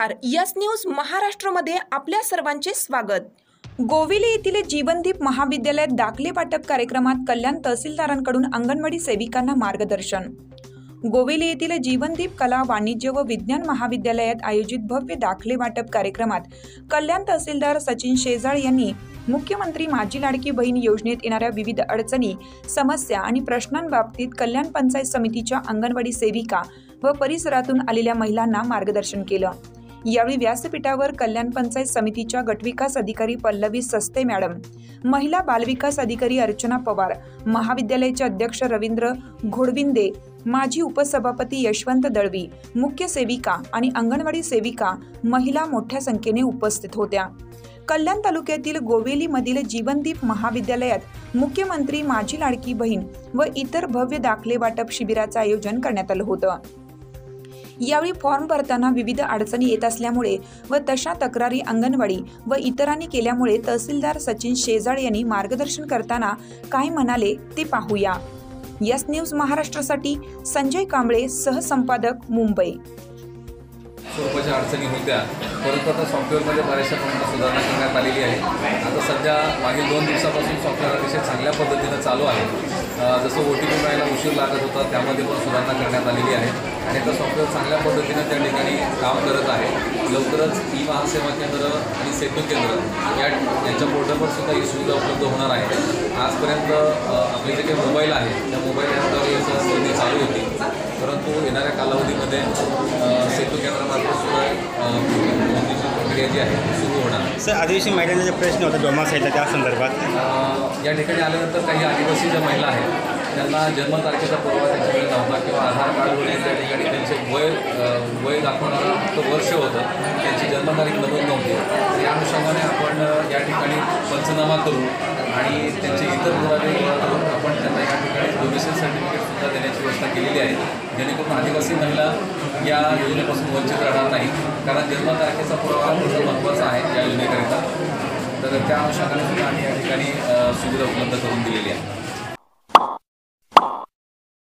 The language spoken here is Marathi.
नमस्कार, यस न्यूज महाराष्ट्रमध्ये आपल्या सर्वांचे स्वागत। गोविले येथील जीवनदीप महाविद्यालयात दाखले वाटप कार्यक्रमात कल्याण तहसीलदारांकडून अंगणवाडी सेविकांना मार्गदर्शन। गोविले येथील जीवनदीप कला वाणिज्य व विज्ञान महाविद्यालयात आयोजित भव्य दाखले वाटप कार्यक्रमात कल्याण तहसीलदार सचिन शेजाळ यांनी मुख्यमंत्री माझी लाडकी बहीण योजनेत येणाऱ्या विविध अडचणी, समस्या आणि प्रश्नांबाबतीत कल्याण पंचायत समितीच्या अंगणवाडी सेविका व परिसरातून आलेल्या महिलांना मार्गदर्शन केलं। यावेळी व्यासपीठावर कल्याण पंचायत समितीच्या गटविकास अधिकारी पल्लवी सस्ते मॅडम, महिला बालविकास अधिकारी अर्चना पवार, महाविद्यालयाचे अध्यक्ष रवींद्र घोडविंदे, माजी उपसभापती यशवंत दळवी, मुख्य सेविका आणि अंगणवाडी सेविका महिला मोठ्या संख्येने उपस्थित होत्या। कल्याण तालुक्यातील गोवेलीमधील जीवनदीप महाविद्यालयात मुख्यमंत्री माझी लाडकी बहीण व इतर भव्य दाखले वाटप शिबिराचे आयोजन करण्यात आलं होतं। यावेळी फॉर्म भरताना विविध अडचणी येत असल्यामुळे व तशा तक्रारी अंगणवाडी व इतरांनी केल्यामुळे तहसीलदार सचिन शेजाळ यांनी मार्गदर्शन करताना काय म्हणाले ते पाहूया। यस न्यूज महाराष्ट्रासाठी संजय कांबळे, सहसंपादक, मुंबई। स्वरूपाच्या अडचणी होत्या, परंतु आता सॉफ्टवेअरमध्ये बऱ्याचशा प्रमाणात सुधारणा करण्यात आलेली आहे। आता सध्या मागील 2 दिवसापासून सॉफ्टवेअर अतिशय चांगल्या पद्धतीने चालू आहे। जसं OTP मिळायला उशीर लागत होता, त्यामध्ये पण सुधारणा करण्यात आलेली आहे आणि आता सॉफ्टवेअर चांगल्या पद्धतीने त्या ठिकाणी काम करत आहे। लवकरच ई-महासेवा केंद्र आणि सेतू केंद्र यांच्या पोर्टलवर सुद्धा ही सुविधा उपलब्ध होणार आहे। आजपर्यंत आपले जे काही मोबाईल आहे त्या मोबाईल ॲपद्वारे याची नोंदणी चालू होती, परंतु येणाऱ्या कालावधीमध्ये सेतू केंद्रामार्फत सुद्धा नोंदणीची प्रक्रिया जी आहे ती सुरू होणार आहे। सर, आदिवासी महिलांचा प्रश्न होता डोमासाईडला, त्या संदर्भात या ठिकाणी आल्यानंतर काही आदिवासी ज्या महिला आहेत त्यांना जन्मतारखेचा पुरावा त्यांच्याकडे नव्हता किंवा आधार कार्डवरून त्या ठिकाणी त्यांचे वय दाखवणारं फक्त वर्ष होतं, त्यांची जन्मतारीख नमूद नव्हती। या अनुषंगाने आपण या ठिकाणी पंचनामा करू आणि त्यांचे इतर पुरावे करून आपण त्यांना या ठिकाणी डोमेसाईल सर्टिफिकेटसुद्धा देण्याची व्यवस्था केलेली आहे, जेणेकरून आदिवासी महिला या योजनेपासून वंचित राहणार नाही। कारण जन्मतारखेचा पुरावा खूप महत्त्वाचा आहे या योजनेकरिता, तर त्या अनुषंगाने सुद्धा आम्ही या ठिकाणी सुविधा उपलब्ध करून दिलेली आहे।